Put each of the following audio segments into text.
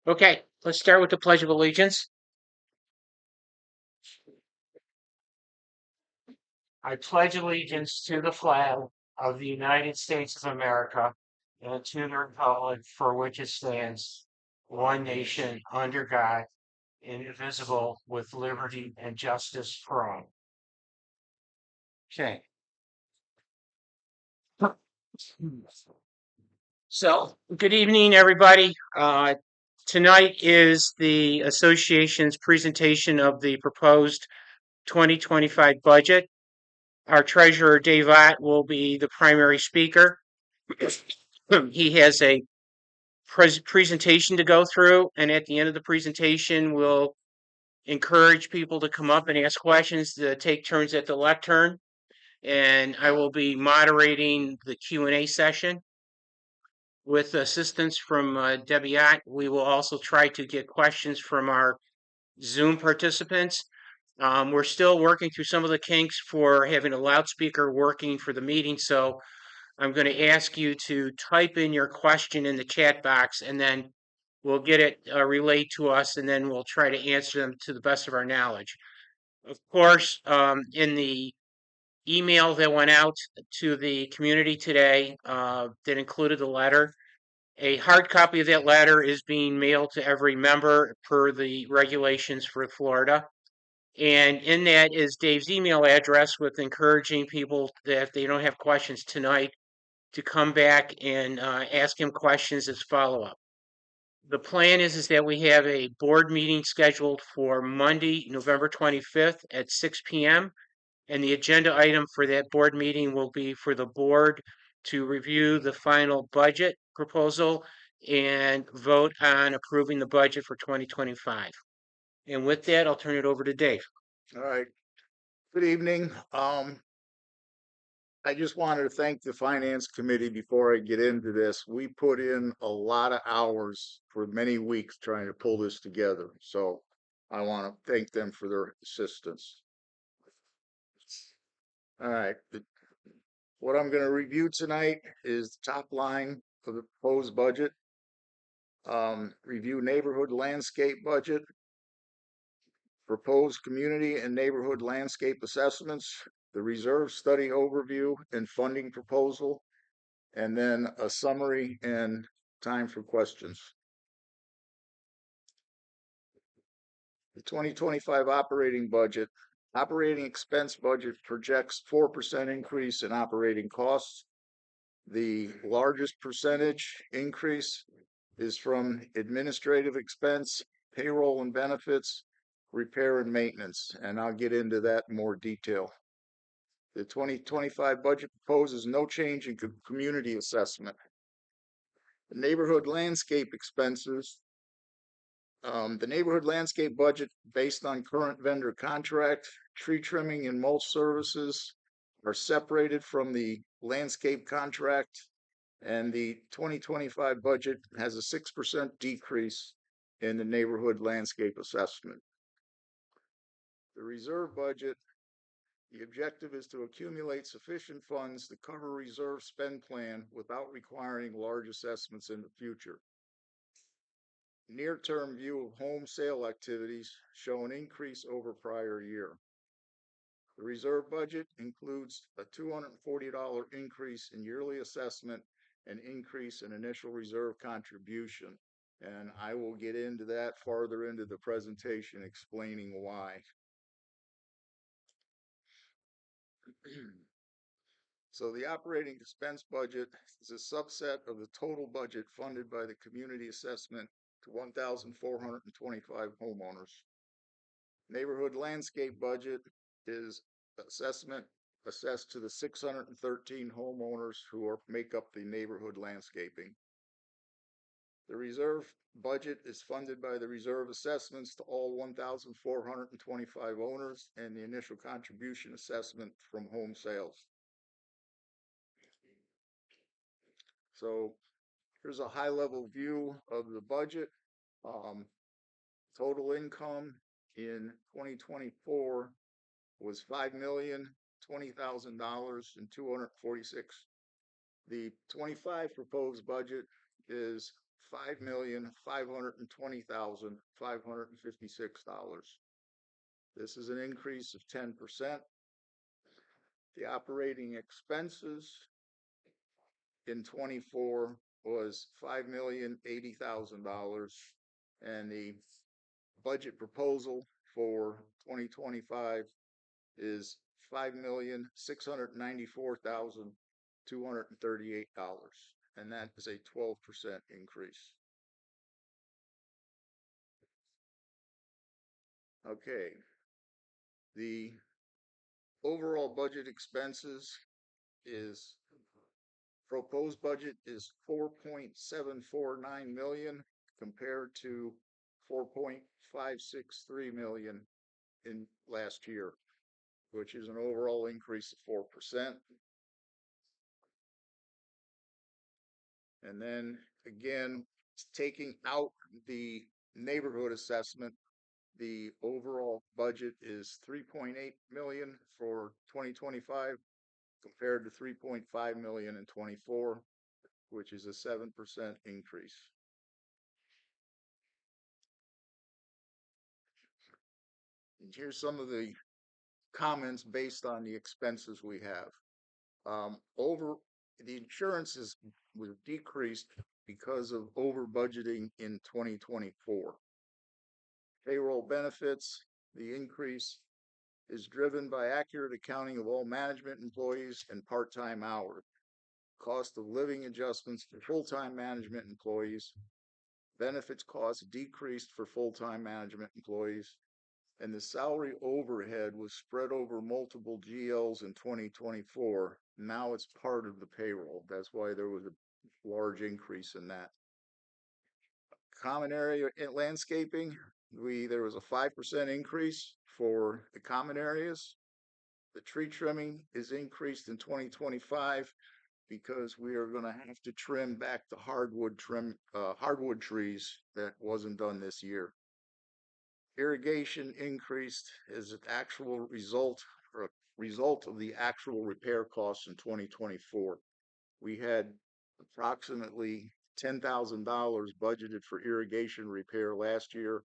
Okay, let's start with the Pledge of Allegiance. I pledge allegiance to the flag of the United States of America and to the republic for which it stands, one nation, under God, indivisible, with liberty and justice for all. Okay. So, good evening, everybody. Tonight is the association's presentation of the proposed 2025 budget. Our treasurer, Dave Ott, will be the primary speaker. He has a presentation to go through, and at the end of the presentation, we'll encourage people to come up and ask questions, to take turns at the lectern, and I will be moderating the Q&A session. With assistance from Debbie Ott, we will also try to get questions from our Zoom participants. We're still working through some of the kinks for having a loudspeaker working for the meeting, so I'm going to ask you to type in your question in the chat box, and then we'll get it relayed to us, and then we'll try to answer them to the best of our knowledge. Of course, in the email that went out to the community today that included the letter, a hard copy of that letter is being mailed to every member per the regulations for Florida. And in that is Dave's email address, with encouraging people that if they don't have questions tonight, to come back and ask him questions as follow-up. The plan is that we have a board meeting scheduled for Monday, November 25th at 6 p.m. And the agenda item for that board meeting will be for the board to review the final budget proposal and vote on approving the budget for 2025. And with that, I'll turn it over to Dave. All right. Good evening. I just wanted to thank the finance committee before I get into this. We put in a lot of hours for many weeks trying to pull this together. So I want to thank them for their assistance. All right. What I'm going to review tonight is the top line of the proposed budget. Review neighborhood landscape budget. Proposed community and neighborhood landscape assessments, the reserve study overview and funding proposal, and then a summary and time for questions. The 2025 operating budget. Operating expense budget projects 4% increase in operating costs. The largest percentage increase is from administrative expense, payroll and benefits, repair and maintenance, and I'll get into that in more detail. The 2025 budget proposes no change in community assessment. The neighborhood landscape expenses. The neighborhood landscape budget, based on current vendor contract, tree trimming and mulch services are separated from the landscape contract, and the 2025 budget has a 6% decrease in the neighborhood landscape assessment. The reserve budget, the objective is to accumulate sufficient funds to cover reserve spend plan without requiring large assessments in the future. Near-term view of home sale activities show an increase over prior year. The reserve budget includes a $240 increase in yearly assessment and increase in initial reserve contribution. And I will get into that farther into the presentation, explaining why. So the operating expense budget is a subset of the total budget funded by the community assessment to 1,425 homeowners. Neighborhood landscape budget is assessment assessed to the 613 homeowners who make up the neighborhood landscaping. The reserve budget is funded by the reserve assessments to all 1,425 owners and the initial contribution assessment from home sales. So here's a high-level view of the budget. Total income in 2024 was $5,020,000 and $246. The 25 proposed budget is $5,520,556. This is an increase of 10%. The operating expenses in 24 was $5,080,000, and the budget proposal for 2025 is $5,694,238, and that is a 12% increase. Okay, the overall budget expenses is proposed budget is 4.749 million compared to 4.563 million in last year, which is an overall increase of 4%. And then again, taking out the neighborhood assessment, the overall budget is 3.8 million for 2025 compared to 3.5 million in 24, which is a 7% increase. And here's some of the comments based on the expenses we have. Over the insurance was decreased because of over budgeting in 2024. Payroll benefits, the increase is driven by accurate accounting of all management employees and part-time hours. Cost of living adjustments for full-time management employees. Benefits costs decreased for full-time management employees. And the salary overhead was spread over multiple GLs in 2024. Now it's part of the payroll. That's why there was a large increase in that. Common area landscaping, there was a 5% increase for the common areas. The tree trimming is increased in 2025 because we are going to have to trim back the hardwood trees that wasn't done this year. Irrigation increased as an actual result of the actual repair costs in 2024. We had approximately $10,000 budgeted for irrigation repair last year,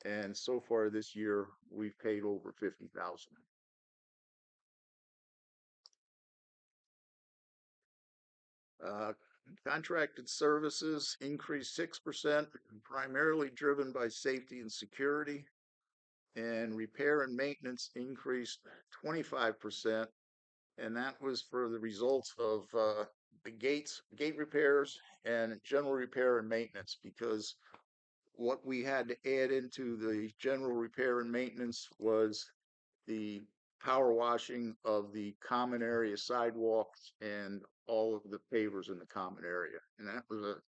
and so far this year we've paid over $50,000. Contracted services increased 6%, primarily driven by safety and security. And repair and maintenance increased 25%, and that was for the results of the gate repairs and general repair and maintenance, because what we had to add into the general repair and maintenance was the power washing of the common area sidewalks and all of the pavers in the common area, and that was a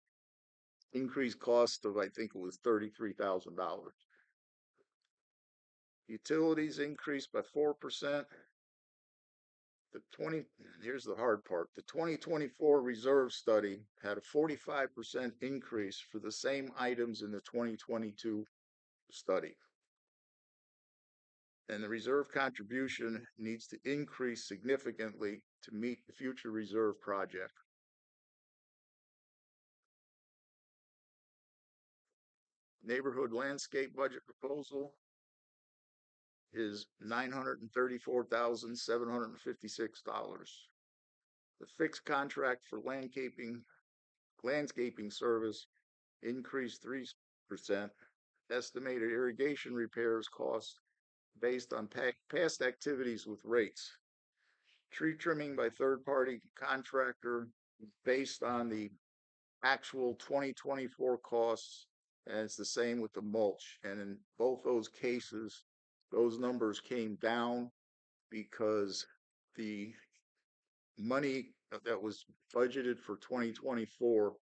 increased cost of, I think it was $33,000. Utilities increased by 4%. Here's the hard part. The 2024 reserve study had a 45% increase for the same items in the 2022 study. And the reserve contribution needs to increase significantly to meet the future reserve project. Neighborhood landscape budget proposal is $934,756. The fixed contract for landscaping service increased 3%. Estimated irrigation repairs cost based on past activities with rates. Tree trimming by third-party contractor based on the actual 2024 costs, and it's the same with the mulch. And in both those cases, those numbers came down because the money that was budgeted for 2024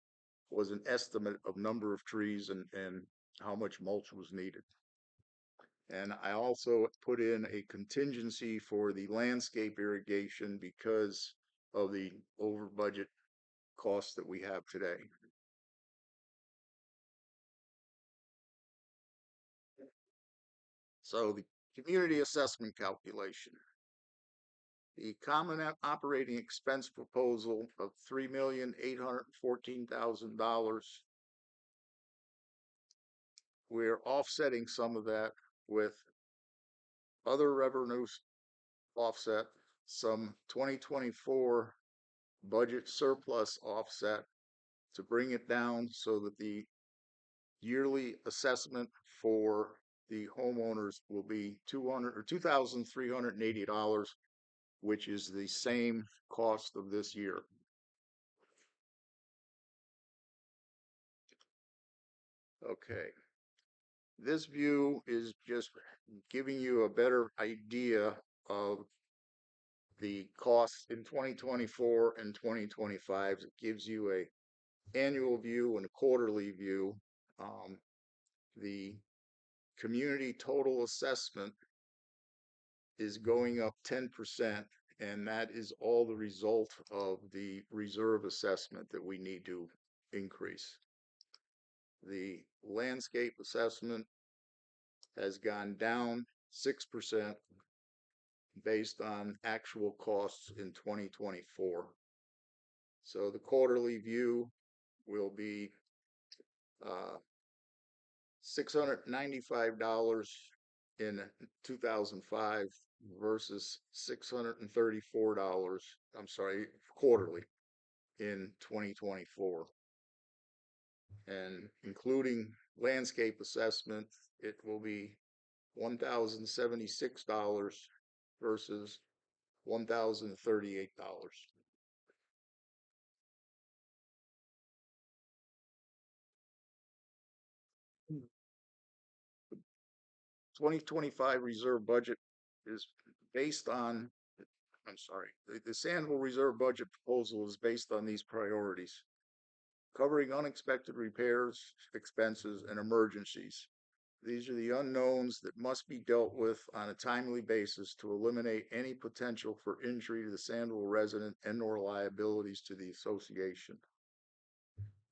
was an estimate of number of trees and how much mulch was needed. And I also put in a contingency for the landscape irrigation because of the over budget costs that we have today. So the community assessment calculation. The common operating expense proposal of $3,814,000 we're offsetting some of that with other revenues offset, some 2024 budget surplus offset to bring it down so that the yearly assessment for the homeowners will be $2,380, which is the same cost of this year. Okay. This view is just giving you a better idea of the costs in 2024 and 2025. It gives you a annual view and a quarterly view. The community total assessment is going up 10%, and that is all the result of the reserve assessment that we need to increase. The landscape assessment has gone down 6% based on actual costs in 2024. So the quarterly view will be $695 in 2005 versus $634, I'm sorry, quarterly in 2024. And including landscape assessment, it will be $1,076 versus $1,038. 2025 reserve budget is based on, I'm sorry, the Sandoval reserve budget proposal is based on these priorities: covering unexpected repairs, expenses, and emergencies. These are the unknowns that must be dealt with on a timely basis to eliminate any potential for injury to the Sandoval resident and/or liabilities to the association.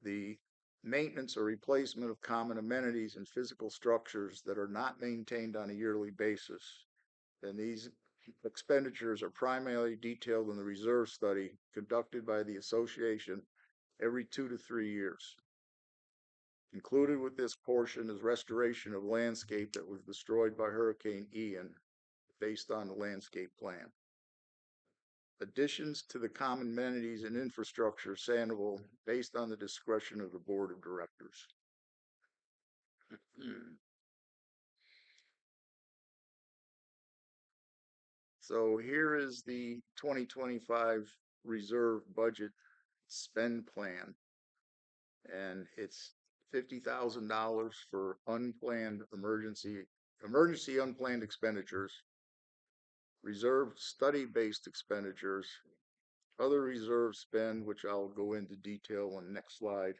The maintenance or replacement of common amenities and physical structures that are not maintained on a yearly basis. And these expenditures are primarily detailed in the reserve study conducted by the association every 2 to 3 years. Included with this portion is restoration of landscape that was destroyed by Hurricane Ian based on the landscape plan. Additions to the common amenities and infrastructure Sandoval based on the discretion of the board of directors. So here is the 2025 reserve budget spend plan, and it's $50,000 for unplanned emergency unplanned expenditures, reserve study-based expenditures, other reserve spend, which I'll go into detail on the next slide,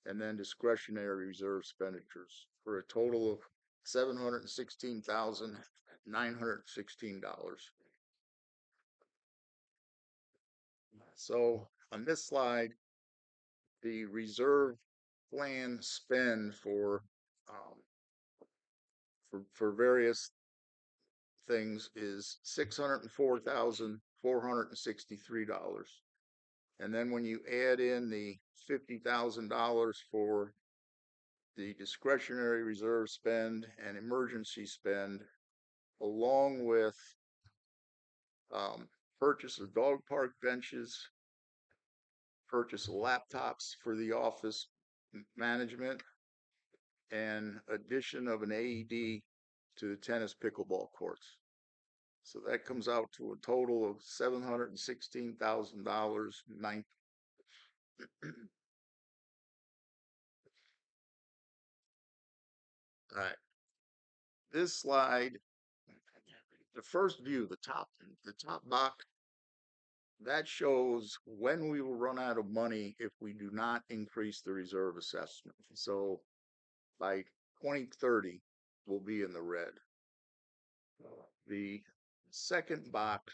and then discretionary reserve expenditures for a total of $716,916. So on this slide, the reserve plan spend for various things is $604,463. And then when you add in the $50,000 for the discretionary reserve spend and emergency spend, along with purchase of dog park benches, purchase of laptops for the office management, and addition of an AED to the tennis pickleball courts. So that comes out to a total of $716,000. All right. This slide, the first view, the top box, that shows when we will run out of money if we do not increase the reserve assessment. So by 2030, we'll be in the red. The second box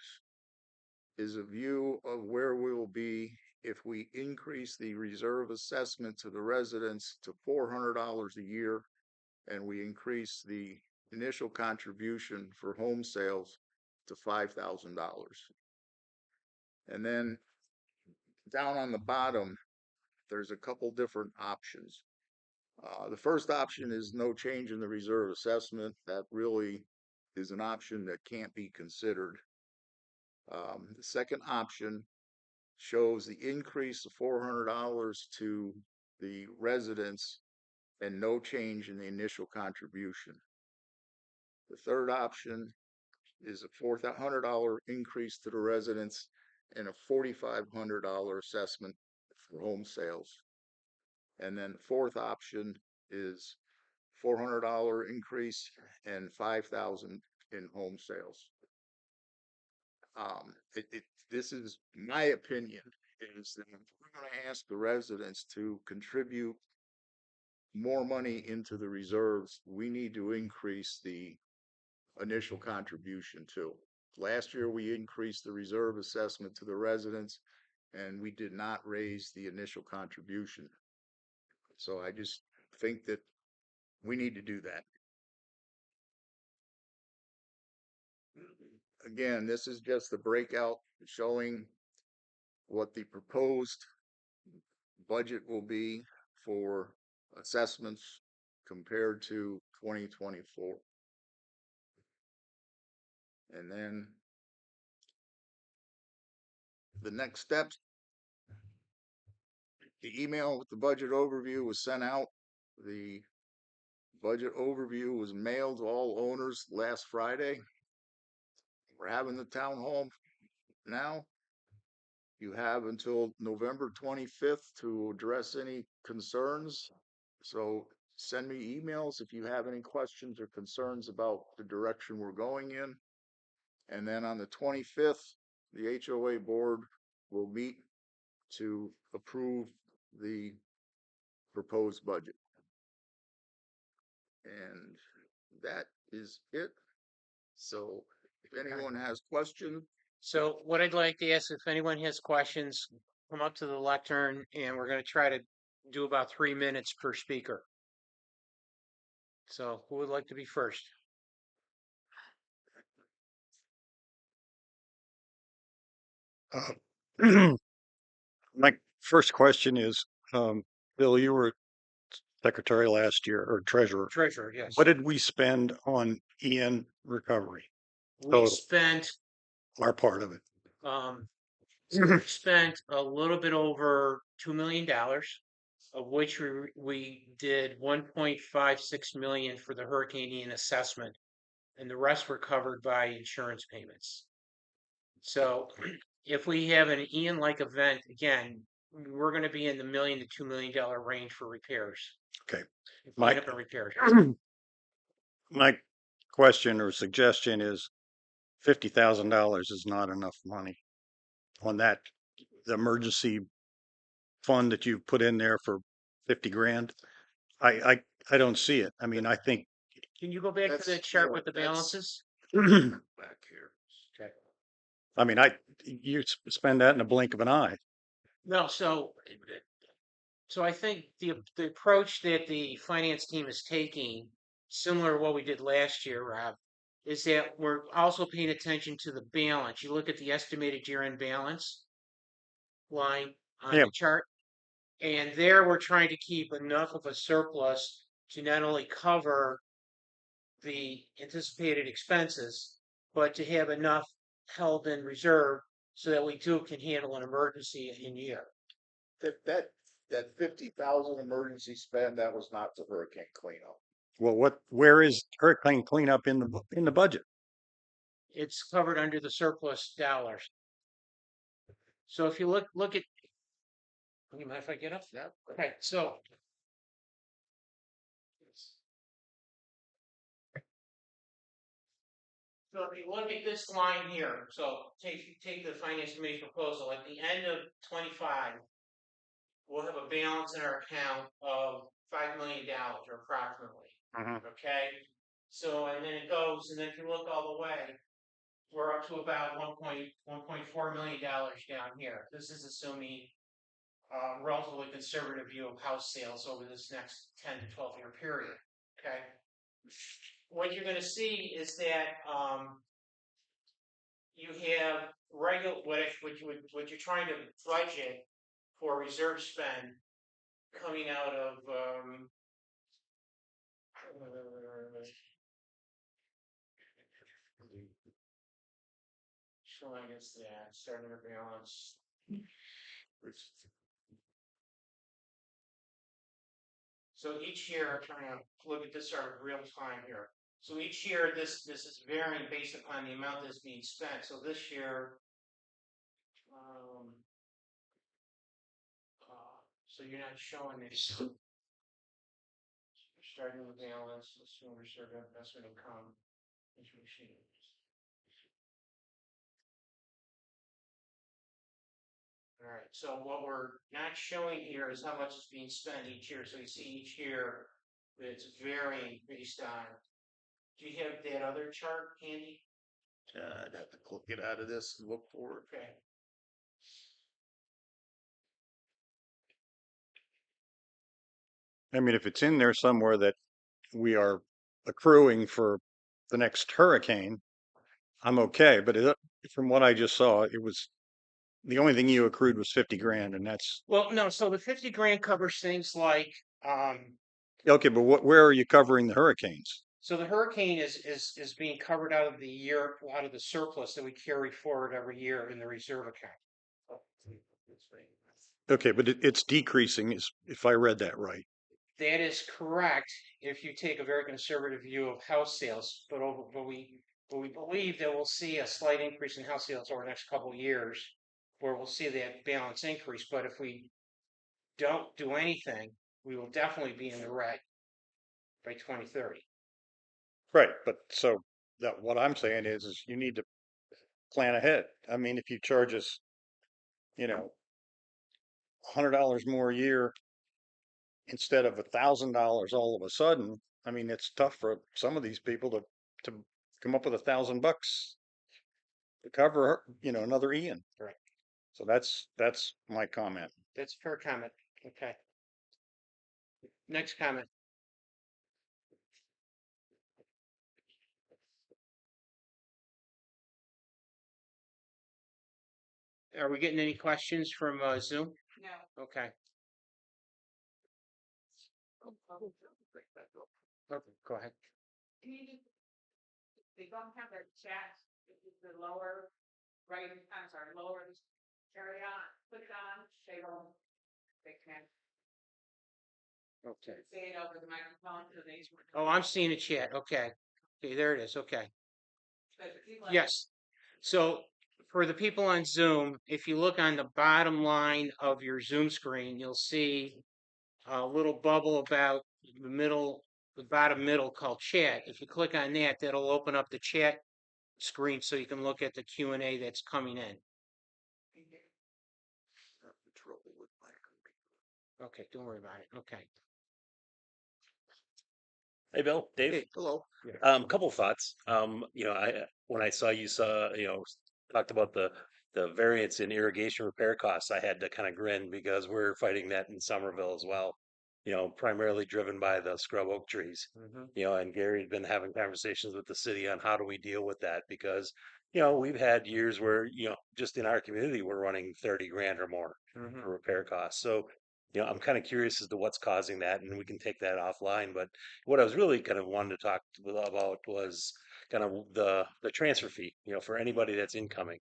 is a view of where we will be if we increase the reserve assessment to the residents to $400 a year, and we increase the initial contribution for home sales to $5,000. And then down on the bottom, there's a couple different options. The first option is no change in the reserve assessment. That really is an option that can't be considered. The second option shows the increase of $400 to the residents and no change in the initial contribution. The third option is a $400 increase to the residents and a $4,500 assessment for home sales. And then the fourth option is $400 increase and 5,000 in home sales. This is my opinion, is that if we're going to ask the residents to contribute more money into the reserves, we need to increase the initial contribution too. Last year, we increased the reserve assessment to the residents and we did not raise the initial contribution. So I just think that we need to do that. Again, this is just the breakout showing what the proposed budget will be for assessments compared to 2024. And then the next steps, the email with the budget overview was sent out. The budget overview was mailed to all owners last Friday. We're having the town hall now. You have until November 25th to address any concerns. So send me emails if you have any questions or concerns about the direction we're going in. And then on the 25th, the HOA board will meet to approve the proposed budget. And that is it. So if anyone has questions. So what I'd like to ask, if anyone has questions, come up to the lectern and we're going to try to do about 3 minutes per speaker. So who would like to be first? My first question is, Bill, you were secretary last year or treasurer. Treasurer, yes. What did we spend on EN recovery? We total? spent Our part of it. we spent a little bit over $2 million, of which we did 1.56 million for the Hurricane Ian assessment, and the rest were covered by insurance payments. So if we have an Ian-like event again, we're going to be in the $1 million to $2 million range for repairs. Okay. Cleanup and repairs. My question or suggestion is $50,000 is not enough money on that, the emergency fund that you put in there for 50 grand. I don't see it. I mean, I think Can you go back to the chart with the balances? Back here. Okay. I mean, you spend that in a blink of an eye. No, so I think the approach that the finance team is taking, similar to what we did last year, Rob, is that we're also paying attention to the balance. You look at the estimated year-end balance line on Yeah. the chart, and there we're trying to keep enough of a surplus to not only cover the anticipated expenses, but to have enough held in reserve so that we too can handle an emergency in year. That 50,000 emergency spend, that was not the hurricane cleanup. Well, where is hurricane cleanup in the budget? It's covered under the surplus dollars. So if you look at, you mind if I get up? Yeah. Okay, so if you look at this line here, so take the finance committee proposal, at the end of 25, we'll have a balance in our account of $5 million or approximately. Okay, so and then it goes, and then if you look all the way, we're up to about $1.4 million down here. This is assuming a relatively conservative view of house sales over this next 10 to 12 year period. Okay, what you're going to see is that you have regular what you're trying to budget for reserve spend coming out of Showing us that starting to balance. So each year, I'm trying to look at this sort of real time here. So each year, this is varying based upon the amount that's being spent. So this year, so you're not showing this. Starting with balance, assume reserve investment income. All right, so what we're not showing here is how much is being spent each year. So you see each year it's varying based on. Do you have that other chart handy? I'd have to get out of this and look for it. Okay. I mean, if it's in there somewhere that we are accruing for the next hurricane, I'm okay. But from what I just saw, it was the only thing you accrued was 50 grand, and that's Well, no. So the 50 grand covers things like. okay. But where are you covering the hurricanes? So the hurricane is being covered out of the year, out of the surplus that we carry forward every year in the reserve account. Okay, but it's decreasing, if I read that right. That is correct if you take a very conservative view of house sales, but we believe that we'll see a slight increase in house sales over the next couple of years, where we'll see that balance increase. But if we don't do anything, we will definitely be in the red by 2030. Right, but so that what I'm saying is you need to plan ahead. I mean, if you charge us, you know, $100 more a year instead of $1,000 all of a sudden, I mean, it's tough for some of these people to come up with $1,000 to cover, another Ian. Right. So that's my comment. That's a fair comment. Okay. Next comment. Are we getting any questions from Zoom? No. Okay. Okay, go ahead. They don't have their chat, the lower right, I'm sorry, lower area, click on, they can Okay. say it over the microphone so they. Oh, I'm seeing a chat. Okay. Okay, there it is. Okay. Yes. So for the people on Zoom, if you look on the bottom line of your Zoom screen, you'll see a little bubble about the bottom middle called chat. If you click on that, that'll open up the chat screen so you can look at the Q&A that's coming in. Okay, don't worry about it. Okay. Hey, Bill, Dave. Hey, hello. Couple thoughts. When I saw talked about the variance in irrigation repair costs, I had to kind of grin because we're fighting that in Somerville as well. Primarily driven by the scrub oak trees. And Gary's been having conversations with the city on how do we deal with that because we've had years where just in our community we're running 30 grand or more for repair costs. So I'm kind of curious as to what's causing that, and we can take that offline. But what I was really kind of wanting to talk about was kind of the transfer fee, for anybody that's incoming.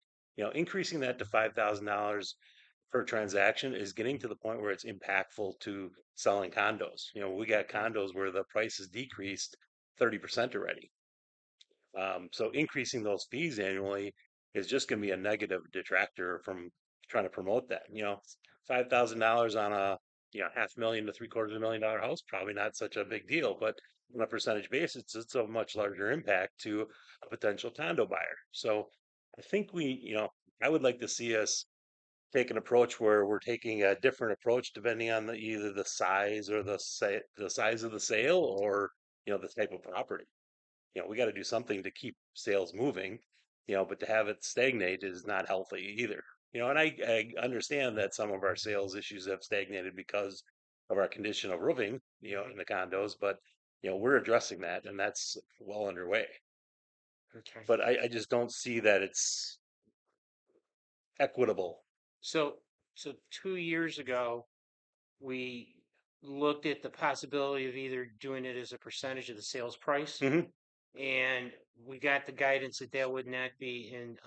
Increasing that to $5,000 per transaction is getting to the point where it's impactful to selling condos. We got condos where the price has decreased 30% already. So increasing those fees annually is just going to be a negative detractor from trying to promote that. $5,000 on a $500,000 to $750,000 house, probably not such a big deal, but on a percentage basis, it's a much larger impact to a potential condo buyer. So I think I would like to see us take an approach where we're taking a different approach depending on either the size or the size of the sale or the type of property. We got to do something to keep sales moving, but to have it stagnate is not healthy either. And I understand that some of our sales issues have stagnated because of our condition of roofing, in the condos, but we're addressing that and that's well underway. Okay. But I just don't see that it's equitable. So 2 years ago, we looked at the possibility of either doing it as a percentage of the sales price. Mhm. And we got the guidance that that would not be in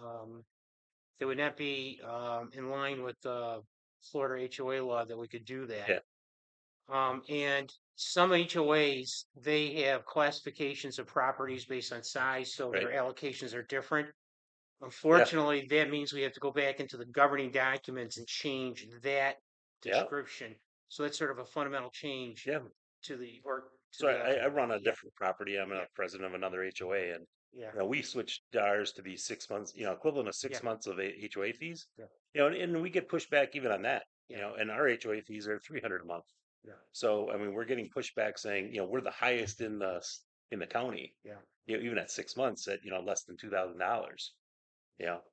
line with the Florida HOA law that we could do that. Yeah. And some HOAs, they have classifications of properties based on size, so their Right. allocations are different. Yeah. Unfortunately, that means we have to go back into the governing documents and change that Yeah. description. So that's sort of a fundamental change Yeah. to the, or to So the, I run a yeah, different property. I'm yeah, a president of another HOA, and yeah, we switched ours to be 6 months, equivalent of six yeah, months of HOA fees. yeah, And we get pushback even on that. yeah, And our HOA fees are 300 a month. yeah, So I mean, we're getting pushback saying, we're the highest in the county. yeah. Even at 6 months at less than $2,000. You know,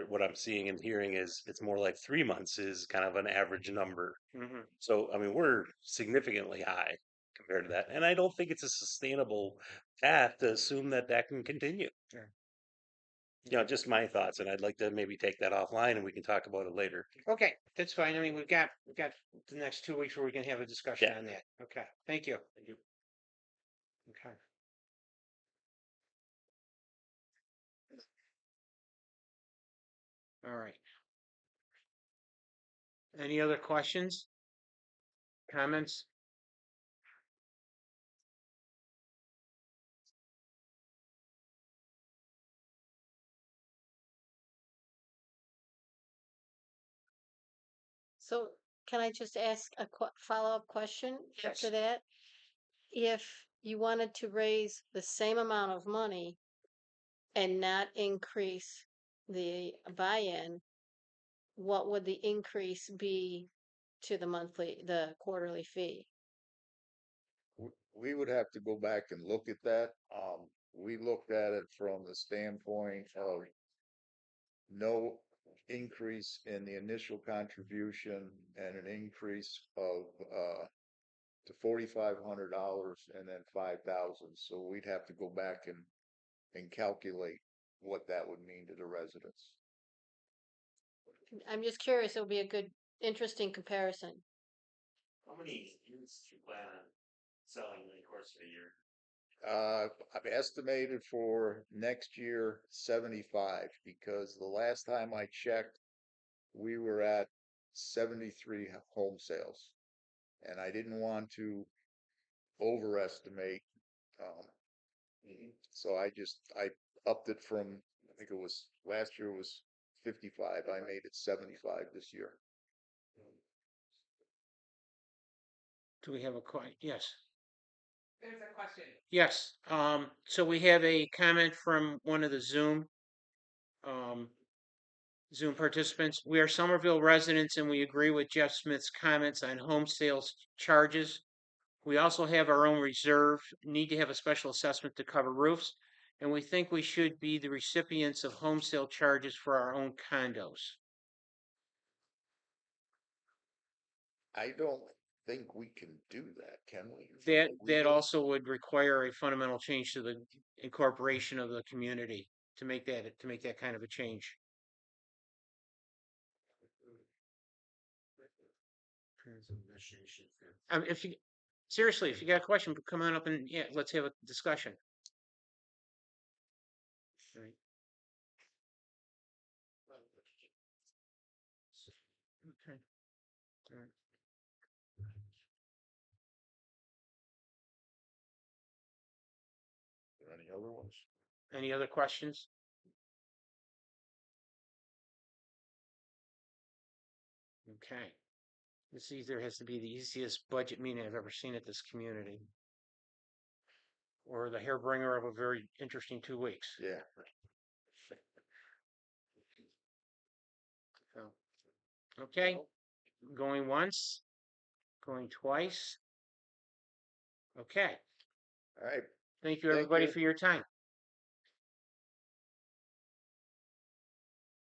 what I'm seeing and hearing is it's more like 3 months is kind of an average number. Hmm. So I mean, we're significantly high compared to that, and I don't think it's a sustainable path to assume that that can continue. Sure. Just my thoughts, and I'd like to maybe take that offline and we can talk about it later. Okay, that's fine. I mean, we've got the next 2 weeks where we can have a discussion Yeah. on that. Okay, thank you. Thank you. Okay. All right. Any other questions, comments? So can I just ask a follow-up question after Yes. that? If you wanted to raise the same amount of money and not increase the buy-in, what would the increase be to the quarterly fee? We would have to go back and look at that. We looked at it from the standpoint of no increase in the initial contribution and an increase of, to $4,500 and then 5,000. So we'd have to go back and calculate what that would mean to the residents. I'm just curious, it would be a good, interesting comparison. How many units do you plan on selling in the course of a year? I've estimated for next year 75 because the last time I checked, we were at 73 home sales. And I didn't want to overestimate. Um, so I upped it from, I think it was last year was 55. I made it 75 this year. Do we have a question? Yes. There's a question. Yes. So we have a comment from one of the um, Zoom participants. We are Somerville residents and we agree with Jeff Smith's comments on home sales charges. We also have our own reserve, need to have a special assessment to cover roofs, and we think we should be the recipients of home sale charges for our own condos. I don't think we can do that, can we? That also would require a fundamental change to the incorporation of the community to make that kind of a change. If you seriously, if you got a question, come on up and let's have a discussion. Right. Okay. All right. Any other ones? Any other questions? Okay. This either has to be the easiest budget meeting I've ever seen at this community, or the hairbringer of a very interesting 2 weeks. Yeah. So, okay, going once, going twice. Okay. All right. Thank you, Thank everybody, you. for your time.